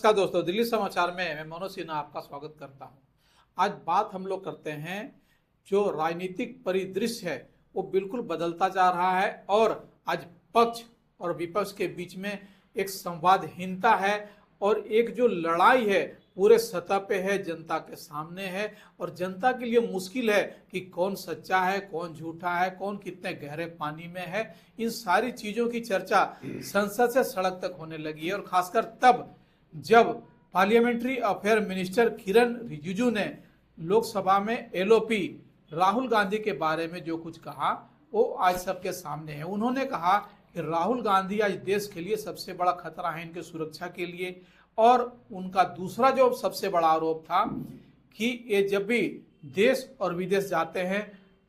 नमस्कार दोस्तों, दिल्ली समाचार में मैं मनोज सिन्हा आपका स्वागत करता हूं। आज बात हम लोग करते हैं, जो राजनीतिक परिदृश्य है वो बिल्कुल बदलता जा रहा है और आज पक्ष और विपक्ष के बीच में एक संवादहीनता है और एक जो लड़ाई है पूरे सतह पे है, जनता के सामने है और जनता के लिए मुश्किल है कि कौन सच्चा है, कौन झूठा है, कौन कितने गहरे पानी में है। इन सारी चीजों की चर्चा संसद से सड़क तक होने लगी है और खासकर तब जब पार्लियामेंट्री अफेयर मिनिस्टर किरण रिजिजू ने लोकसभा में एलओपी राहुल गांधी के बारे में जो कुछ कहा वो आज सबके सामने है। उन्होंने कहा कि राहुल गांधी आज देश के लिए सबसे बड़ा खतरा है, इनके सुरक्षा के लिए। और उनका दूसरा जो सबसे बड़ा आरोप था कि ये जब भी देश और विदेश जाते हैं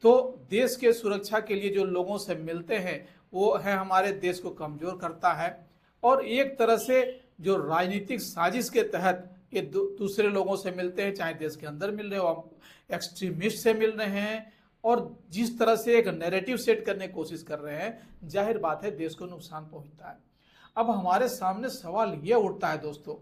तो देश के सुरक्षा के लिए जो लोगों से मिलते हैं वो है हमारे देश को कमजोर करता है और एक तरह से जो राजनीतिक साजिश के तहत ये दूसरे लोगों से मिलते हैं, चाहे देश के अंदर मिल रहे हो, एक्सट्रीमिस्ट से मिल रहे हैं और जिस तरह से एक नैरेटिव सेट करने की कोशिश कर रहे हैं, जाहिर बात है देश को नुकसान पहुंचता है। अब हमारे सामने सवाल ये उठता है दोस्तों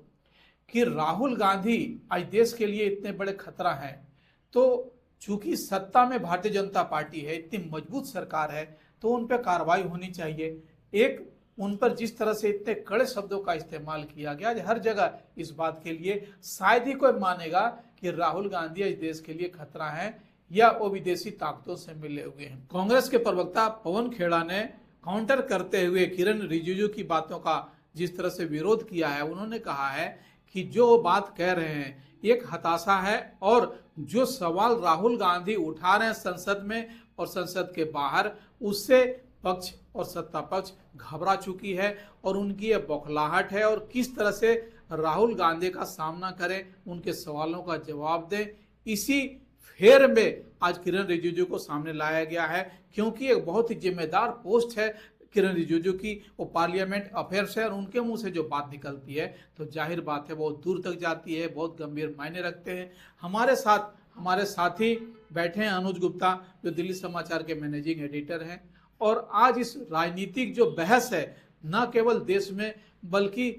कि राहुल गांधी आज देश के लिए इतने बड़े खतरा हैं, तो चूंकि सत्ता में भारतीय जनता पार्टी है, इतनी मजबूत सरकार है, तो उन पर कार्रवाई होनी चाहिए। एक उन पर जिस तरह से इतने कड़े शब्दों का इस्तेमाल किया गया, आज हर जगह इस बात के लिए शायद ही कोई मानेगा कि राहुल गांधी आज देश के लिए खतरा है या वो विदेशी ताकतों से मिले हुए हैं। कांग्रेस के प्रवक्ता पवन खेड़ा ने काउंटर करते हुए किरण रिजिजू की बातों का जिस तरह से विरोध किया है, उन्होंने कहा है कि जो बात कह रहे हैं एक हताशा है और जो सवाल राहुल गांधी उठा रहे हैं संसद में और संसद के बाहर, उससे पक्ष और सत्ता पक्ष घबरा चुकी है और उनकी यह बौखलाहट है और किस तरह से राहुल गांधी का सामना करें, उनके सवालों का जवाब दें, इसी फेर में आज किरण रिजिजू को सामने लाया गया है। क्योंकि एक बहुत ही जिम्मेदार पोस्ट है किरण रिजिजू की, वो पार्लियामेंट अफेयर्स है और उनके मुंह से जो बात निकलती है तो जाहिर बात है बहुत दूर तक जाती है, बहुत गंभीर मायने रखते हैं। हमारे साथी बैठे हैं अनुज गुप्ता, जो दिल्ली समाचार के मैनेजिंग एडिटर हैं और आज इस राजनीतिक जो बहस है न केवल देश में बल्कि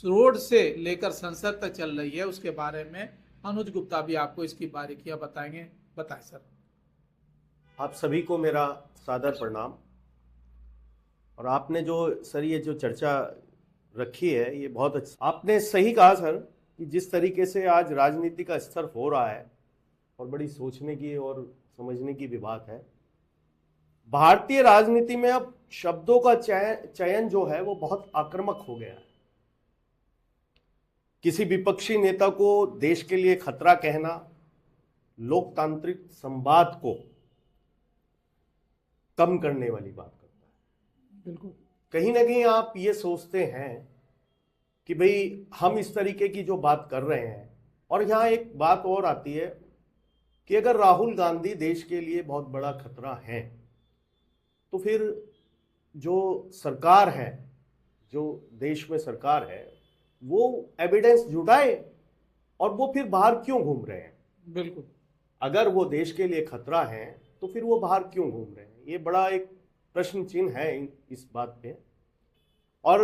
रोड से लेकर संसद तक चल रही है, उसके बारे में अनुज गुप्ता भी आपको इसकी बारीकियां बताएंगे। बताएं सर। आप सभी को मेरा सादर प्रणाम। और आपने जो सर ये जो चर्चा रखी है ये बहुत अच्छा, आपने सही कहा सर कि जिस तरीके से आज राजनीति का स्तर हो रहा है और बड़ी सोचने की और समझने की भी बात है। भारतीय राजनीति में अब शब्दों का चयन जो है वो बहुत आक्रामक हो गया है। किसी विपक्षी नेता को देश के लिए खतरा कहना लोकतांत्रिक संवाद को कम करने वाली बात करता है। बिल्कुल, कहीं ना कहीं आप ये सोचते हैं कि भाई हम इस तरीके की जो बात कर रहे हैं, और यहां एक बात और आती है कि अगर राहुल गांधी देश के लिए बहुत बड़ा खतरा है तो फिर जो सरकार है, जो देश में सरकार है, वो एविडेंस जुटाए और वो फिर बाहर क्यों घूम रहे हैं। बिल्कुल, अगर वो देश के लिए खतरा है तो फिर वो बाहर क्यों घूम रहे हैं, ये बड़ा एक प्रश्न चिन्ह है इस बात पे। और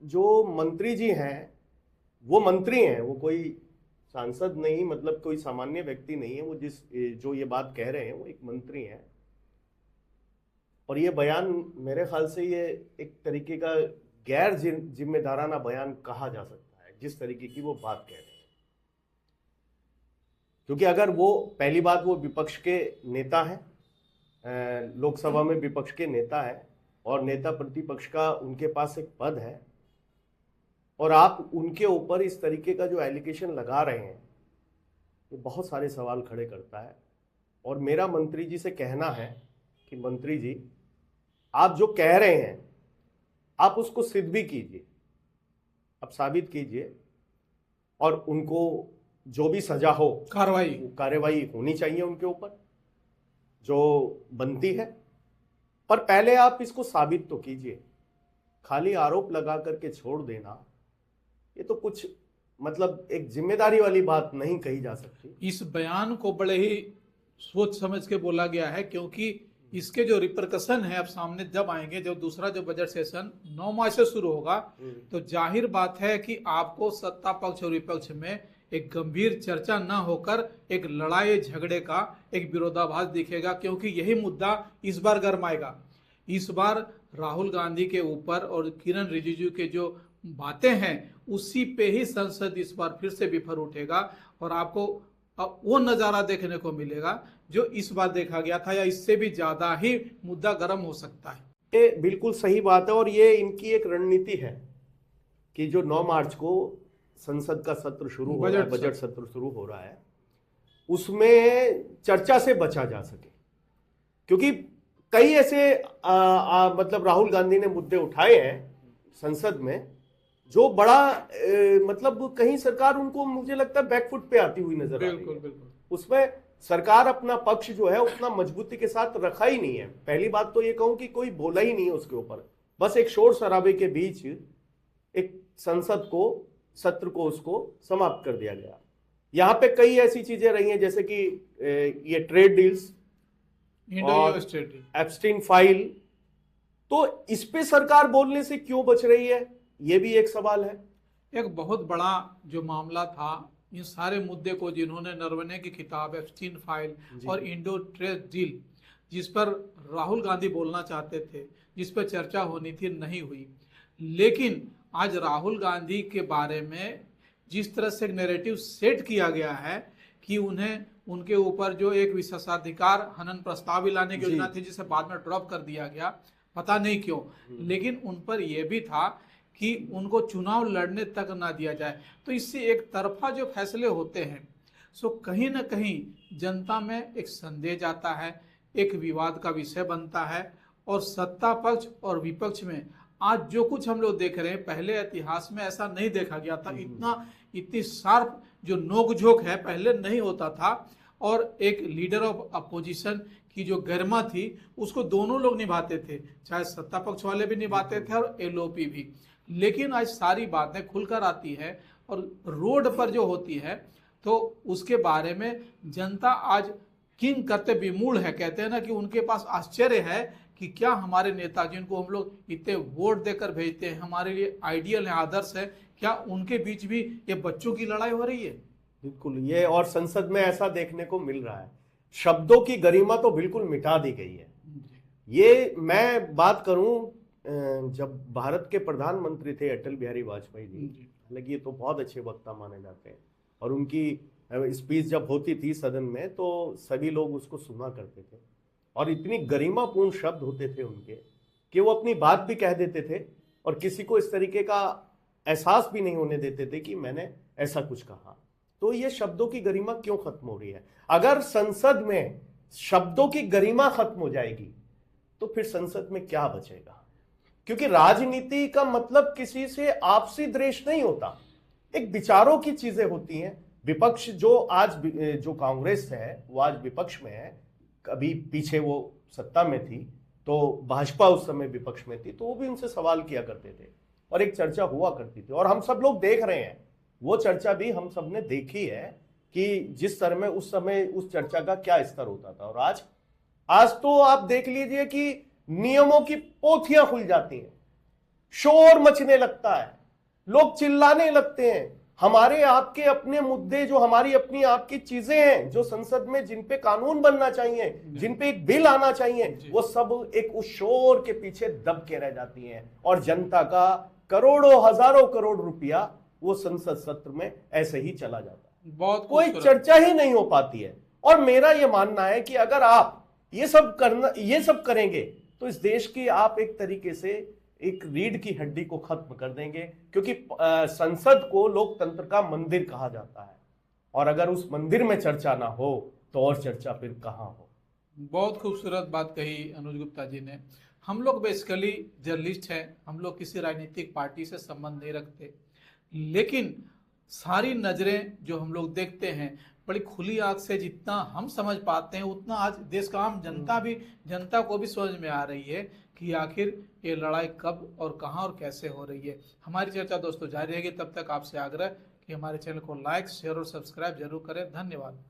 जो मंत्री जी हैं वो मंत्री हैं, वो कोई सांसद नहीं, मतलब कोई सामान्य व्यक्ति नहीं है। वो जो ये बात कह रहे हैं वो एक मंत्री हैं और ये बयान मेरे ख्याल से ये एक तरीके का गैर जिम्मेदाराना बयान कहा जा सकता है, जिस तरीके की वो बात कह रहे हैं। क्योंकि अगर वो पहली बात वो विपक्ष के नेता हैं, लोकसभा में विपक्ष के नेता है और नेता प्रतिपक्ष का उनके पास एक पद है और आप उनके ऊपर इस तरीके का जो एलिगेशन लगा रहे हैं ये बहुत सारे सवाल खड़े करता है। और मेरा मंत्री जी से कहना है कि मंत्री जी, आप जो कह रहे हैं आप उसको सिद्ध भी कीजिए, आप साबित कीजिए और उनको जो भी सजा हो, कार्रवाई होनी चाहिए उनके ऊपर जो बनती है। पर पहले आप इसको साबित तो कीजिए। खाली आरोप लगा करके छोड़ देना ये तो कुछ मतलब एक जिम्मेदारी वाली बात नहीं कही जा सकती। इस बयान को बड़े ही सोच समझ के बोला गया है क्योंकि इसके जो रिप्रकशन है अब सामने जब आएंगे, जो दूसरा जो बजट सेशन 9 मार्च से शुरू होगा, तो जाहिर बात है कि आपको सत्ता पक्ष और विपक्ष में एक गंभीर चर्चा न होकर एक लड़ाई झगड़े का एक विरोधाभास दिखेगा, क्योंकि यही मुद्दा इस बार गरमाएगा। इस बार राहुल गांधी के ऊपर और किरण रिजिजू के जो बातें हैं उसी पे ही संसद इस बार फिर से बिफर उठेगा और आपको वो नजारा देखने को मिलेगा जो इस बार देखा गया था, या इससे भी ज्यादा ही मुद्दा गर्म हो सकता है। ये बिल्कुल सही बात है और ये इनकी एक रणनीति है कि जो 9 मार्च को संसद का सत्र शुरू हो रहा है, बजट सत्र शुरू हो रहा है, उसमें चर्चा से बचा जा सके, क्योंकि कई ऐसे मतलब राहुल गांधी ने मुद्दे उठाए हैं संसद में जो बड़ा मतलब कहीं सरकार उनको मुझे लगता है बैकफुट पे आती हुई नजर आ रही है। बिल्कुल। उसमें सरकार अपना पक्ष जो है उतना मजबूती के साथ रखा ही नहीं है। पहली बात तो ये कहूं कि कोई बोला ही नहीं है उसके ऊपर, बस एक शोर शराबे के बीच एक संसद को सत्र को उसको समाप्त कर दिया गया। यहाँ पे कई ऐसी चीजें रही हैं जैसे कि ये ट्रेड डील्स और एप्स्टीन फाइल, तो इस पे सरकार बोलने से क्यों बच रही है, ये भी एक सवाल है। एक बहुत बड़ा जो मामला था, इन सारे मुद्दे को जिन्होंने नरवणे की किताब एप्स्टीन फाइल और इंडो ट्रेड डील, जिस पर राहुल गांधी बोलना चाहते थे, जिस पर चर्चा होनी थी, नहीं हुई। लेकिन आज राहुल गांधी के बारे में जिस तरह से नैरेटिव सेट किया गया है कि उन्हें उनके ऊपर जो एक विशेषाधिकार हनन प्रस्ताव भी लाने की योजना थी जिसे बाद में ड्रॉप कर दिया गया, पता नहीं क्यों, लेकिन उन पर यह भी था कि उनको चुनाव लड़ने तक ना दिया जाए। तो इससे एक तरफा जो फैसले होते हैं सो कहीं ना कहीं जनता में एक संदेह जाता है, एक विवाद का विषय बनता है। और सत्ता पक्ष और विपक्ष में आज जो कुछ हम लोग देख रहे हैं, पहले इतिहास में ऐसा नहीं देखा गया था। इतनी शार्प जो नोकझोंक है पहले नहीं होता था, और एक लीडर ऑफ अपोजिशन की जो गरिमा थी उसको दोनों लोग निभाते थे, चाहे सत्ता पक्ष वाले भी निभाते थे और एलओपी भी। लेकिन आज सारी बातें खुलकर आती है और रोड पर जो होती है तो उसके बारे में जनता आज किंग करते विमूढ़ है। कहते हैं ना कि उनके पास आश्चर्य है कि क्या हमारे नेता जिनको हम लोग इतने वोट देकर भेजते हैं, हमारे लिए आइडियल है, आदर्श है, क्या उनके बीच भी ये बच्चों की लड़ाई हो रही है। बिल्कुल, ये और संसद में ऐसा देखने को मिल रहा है। शब्दों की गरिमा तो बिल्कुल मिटा दी गई है। ये मैं बात करूं, जब भारत के प्रधानमंत्री थे अटल बिहारी वाजपेयी जी, हालांकि ये तो बहुत अच्छे वक्ता माने जाते हैं, और उनकी स्पीच जब होती थी सदन में तो सभी लोग उसको सुना करते थे, और इतनी गरिमापूर्ण शब्द होते थे उनके कि वो अपनी बात भी कह देते थे और किसी को इस तरीके का एहसास भी नहीं होने देते थे कि मैंने ऐसा कुछ कहा। तो ये शब्दों की गरिमा क्यों खत्म हो रही है? अगर संसद में शब्दों की गरिमा खत्म हो जाएगी तो फिर संसद में क्या बचेगा? क्योंकि राजनीति का मतलब किसी से आपसी द्वेष नहीं होता, एक विचारों की चीजें होती हैं। विपक्ष जो आज जो कांग्रेस है वो आज विपक्ष में है, कभी पीछे वो सत्ता में थी तो भाजपा उस समय विपक्ष में थी, तो वो भी उनसे सवाल किया करते थे और एक चर्चा हुआ करती थी, और हम सब लोग देख रहे हैं वो चर्चा भी हम सब ने देखी है कि जिस तरह में उस समय उस चर्चा का क्या स्तर होता था। और आज तो आप देख लीजिए कि नियमों की पोथियां खुल जाती हैं, शोर मचने लगता है, लोग चिल्लाने लगते हैं। हमारे आपके अपने मुद्दे, जो हमारी अपनी आपकी चीजें हैं जो संसद में जिन पे कानून बनना चाहिए, जिन पे एक बिल आना चाहिए, वो सब एक उस शोर के पीछे दब के रह जाती हैं, और जनता का करोड़ों हजारों करोड़ रुपया वो संसद सत्र में ऐसे ही चला जाता है, बहुत कोई चर्चा ही नहीं हो पाती है। और मेरा ये मानना है कि अगर आप ये सब करेंगे तो इस देश की आप एक तरीके से एक रीढ़ की हड्डी को खत्म कर देंगे, क्योंकि संसद को लोकतंत्र का मंदिर कहा जाता है, और अगर उस मंदिर में चर्चा ना हो तो और चर्चा फिर कहां हो। बहुत खूबसूरत बात कही अनुज गुप्ता जी ने। हम लोग बेसिकली जर्नलिस्ट हैं, हम लोग किसी राजनीतिक पार्टी से संबंध नहीं रखते, लेकिन सारी नजरें जो हम लोग देखते हैं बड़ी खुली आंख से, जितना हम समझ पाते हैं उतना आज देश का आम जनता को भी समझ में आ रही है कि आखिर ये लड़ाई कब और कहां और कैसे हो रही है। हमारी चर्चा दोस्तों जारी रहेगी, तब तक आपसे आग्रह कि हमारे चैनल को लाइक, शेयर और सब्सक्राइब जरूर करें। धन्यवाद।